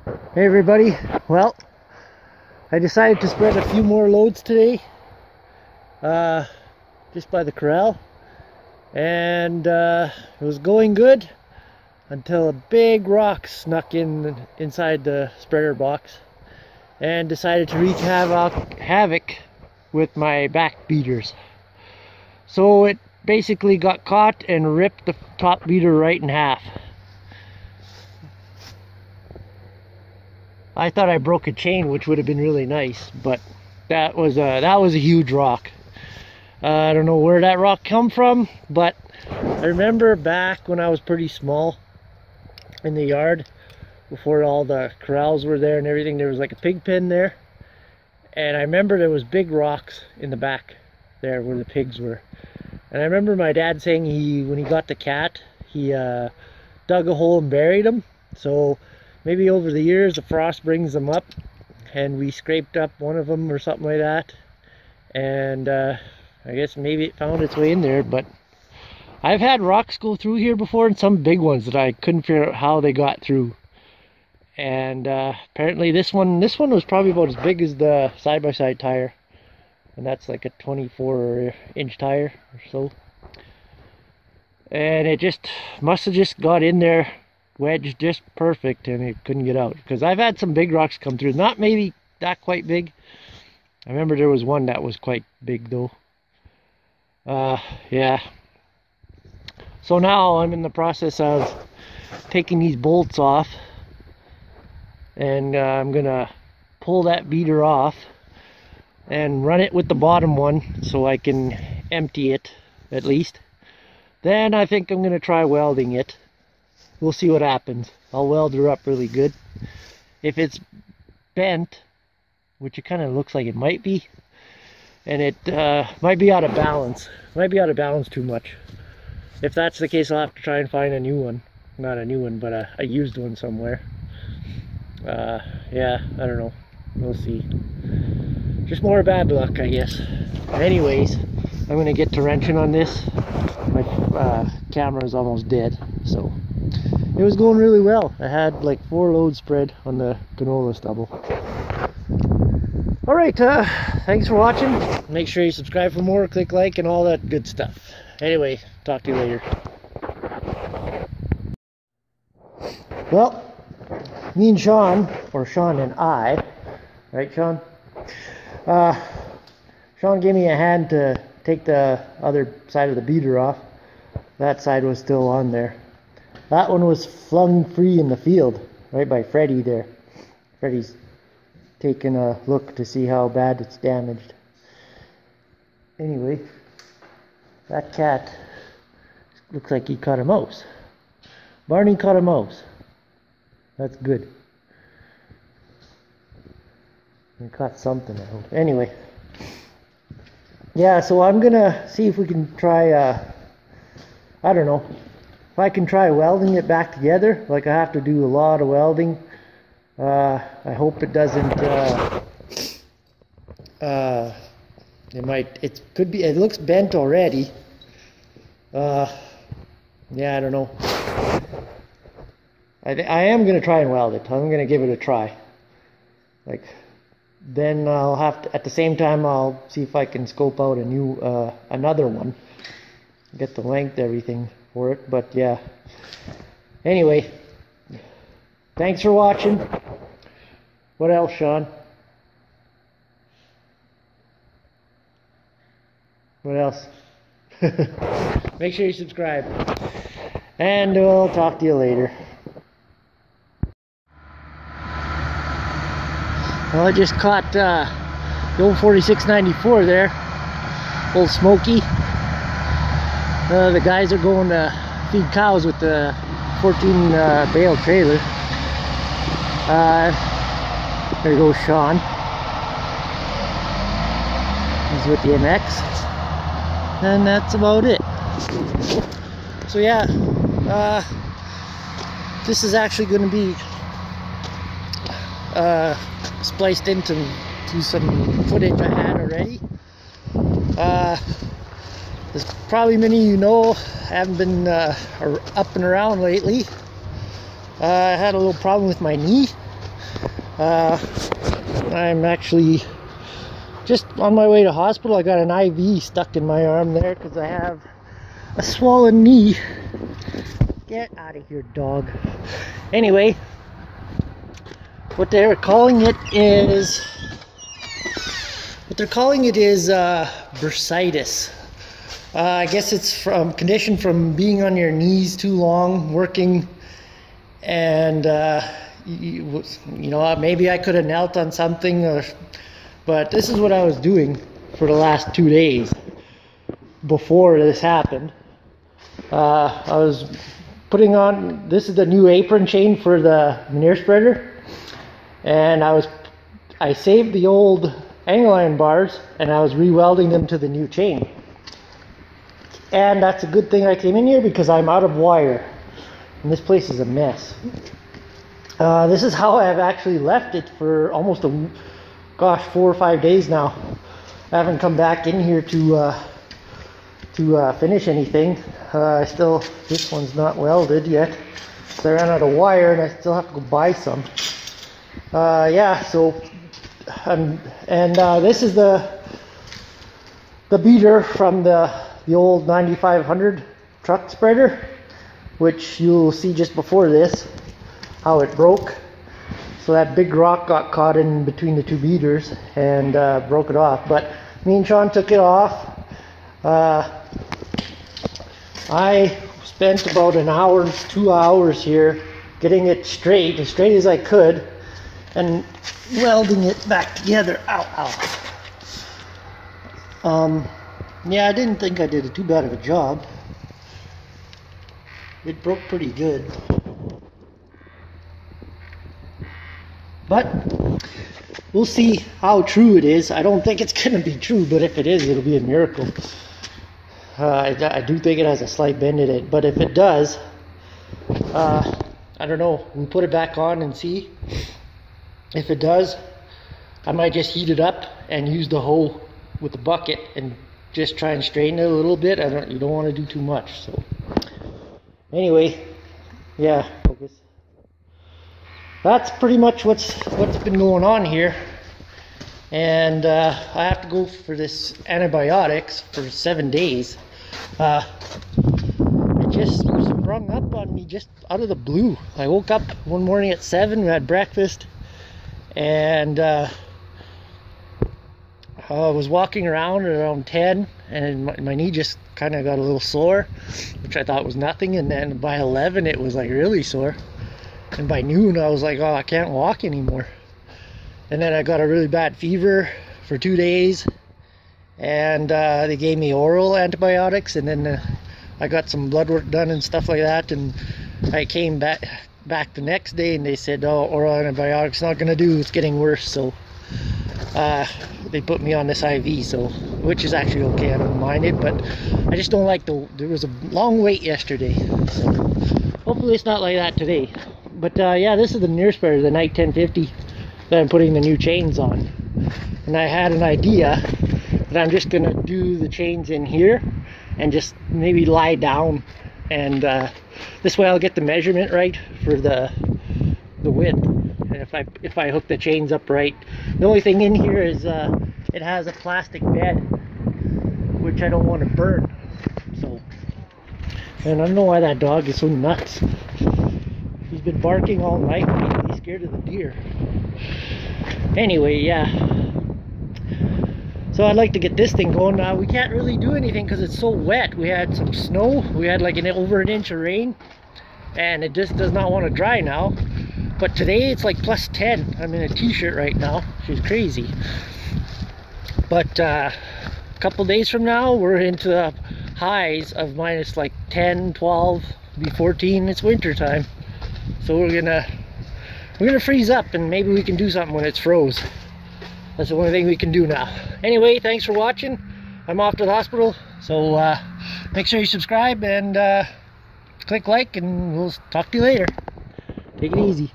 Hey everybody, well, I decided to spread a few more loads today, just by the corral, and it was going good until a big rock snuck inside the spreader box and decided to wreak havoc with my back beaters. So it basically got caught and ripped the top beater right in half. I thought I broke a chain, which would have been really nice, but that was a huge rock. I don't know where that rock come from, but I remember back when I was pretty small in the yard, before all the corrals were there and everything, there was like a pig pen there, and I remember there was big rocks in the back there where the pigs were. And I remember my dad saying when he got the cat, he dug a hole and buried him. So maybe over the years the frost brings them up, and we scraped up one of them or something like that, and I guess maybe it found its way in there. But I've had rocks go through here before, and some big ones that I couldn't figure out how they got through. And apparently this one was probably about as big as the side-by-side tire, and that's like a 24-inch tire or so. And it just must have just got in there, wedged just perfect, and it couldn't get out. Because I've had some big rocks come through, not maybe that quite big. I remember there was one that was quite big though. Yeah. So now I'm in the process of taking these bolts off, and I'm gonna pull that beater off and run it with the bottom one so I can empty it at least. Then I think I'm gonna try welding it. We'll see what happens. I'll weld her up really good. If it's bent, which it kind of looks like it might be, and it might be out of balance. Might be out of balance too much. If that's the case, I'll have to try and find a new one. Not a new one, but a used one somewhere. Yeah, I don't know. We'll see. Just more bad luck, I guess. Anyways, I'm gonna get to wrenching on this. My camera is almost dead, so it was going really well. I had like 4 loads spread on the canola stubble. Alright, thanks for watching. Make sure you subscribe for more, click like, and all that good stuff. Anyway, talk to you later. Well, me and Sean, or Sean and I, right Sean? Sean gave me a hand to take the other side of the beater off. That side was still on there. That one was flung free in the field, right by Freddie there. Freddie's taking a look to see how bad it's damaged. Anyway, that cat looks like he caught a mouse. Barney caught a mouse. That's good. He caught something, I hope. Anyway. Yeah, so I'm gonna see if we can try, I don't know. If I can try welding it back together, like I have to do a lot of welding. I hope it doesn't, it could be, it looks bent already. Yeah, I don't know. I am going to try and weld it. I'm going to give it a try. Like, then I'll have to, at the same time, I'll see if I can scope out a new, another one. Get the length, everything for it, but yeah. Anyway, thanks for watching. What else, Sean? What else? Make sure you subscribe. And we'll talk to you later. Well, I just caught the old 4694 there. Old Smoky. The guys are going to feed cows with the 14 bale trailer. There goes Sean. He's with the MX. And that's about it. So yeah, this is actually going to be spliced into some footage I had already. As probably many of you know, I haven't been up and around lately. I had a little problem with my knee, I'm actually just on my way to hospital. I got an IV stuck in my arm there because I have a swollen knee. Get out of here, dog. Anyway, what they're calling it is bursitis. I guess it's from condition from being on your knees too long, working, and you know, maybe I could have knelt on something, but this is what I was doing for the last 2 days before this happened. I was putting on, this is the new apron chain for the manure spreader, and I saved the old angle iron bars and I was re-welding them to the new chain. And that's a good thing I came in here because I'm out of wire and this place is a mess. This is how I've actually left it for almost 4 or 5 days now. I haven't come back in here to finish anything. This one's not welded yet, so I ran out of wire and I still have to go buy some. Yeah, so this is the beater from the old 9500 truck spreader, which you'll see just before this how it broke. So that big rock got caught in between the two beaters and broke it off, but me and Sean took it off. I spent about an hour, 2 hours here getting it straight, as straight as I could, and welding it back together. Ow, ow. Yeah, I didn't think I did too bad of a job. It broke pretty good. But we'll see how true it is. I don't think it's going to be true, but if it is, it'll be a miracle. I do think it has a slight bend in it, but if it does, I don't know. We'll put it back on and see. If it does, I might just heat it up and use the hoe with the bucket and just try and straighten it a little bit. You don't want to do too much. So anyway, yeah, focus. That's pretty much what's been going on here. And I have to go for this antibiotics for 7 days. It just sprung up on me just out of the blue. I woke up one morning at 7, we had breakfast, and I was walking around 10, and my knee just kind of got a little sore, which I thought was nothing, and then by 11 it was like really sore, and by noon I was like, oh, I can't walk anymore. And then I got a really bad fever for 2 days, and they gave me oral antibiotics, and then I got some blood work done and stuff like that, and I came back the next day and they said, oh, oral antibiotics not gonna do, it's getting worse. So they put me on this IV, so which is actually okay, I don't mind it, but I just don't like there was a long wait yesterday, so hopefully it's not like that today. But yeah, this is the manure spreader, the Knight 1050 that I'm putting the new chains on, and I had an idea that I'm just gonna do the chains in here and just maybe lie down, and this way I'll get the measurement right for the width. And if I hook the chains up right, the only thing in here is it has a plastic bed, which I don't want to burn. So, and I don't know why that dog is so nuts. He's been barking all night, he's scared of the deer. Anyway, yeah. So I'd like to get this thing going now. We can't really do anything because it's so wet. We had some snow. We had like over an inch of rain, and it just does not want to dry now. But today it's like +10. I'm in a t-shirt right now, which is crazy. But a couple days from now, we're into the highs of minus like 10, 12, maybe 14. It's winter time, so we're gonna freeze up, and maybe we can do something when it's froze. That's the only thing we can do now. Anyway, thanks for watching. I'm off to the hospital, so make sure you subscribe and click like, and we'll talk to you later. Take it easy.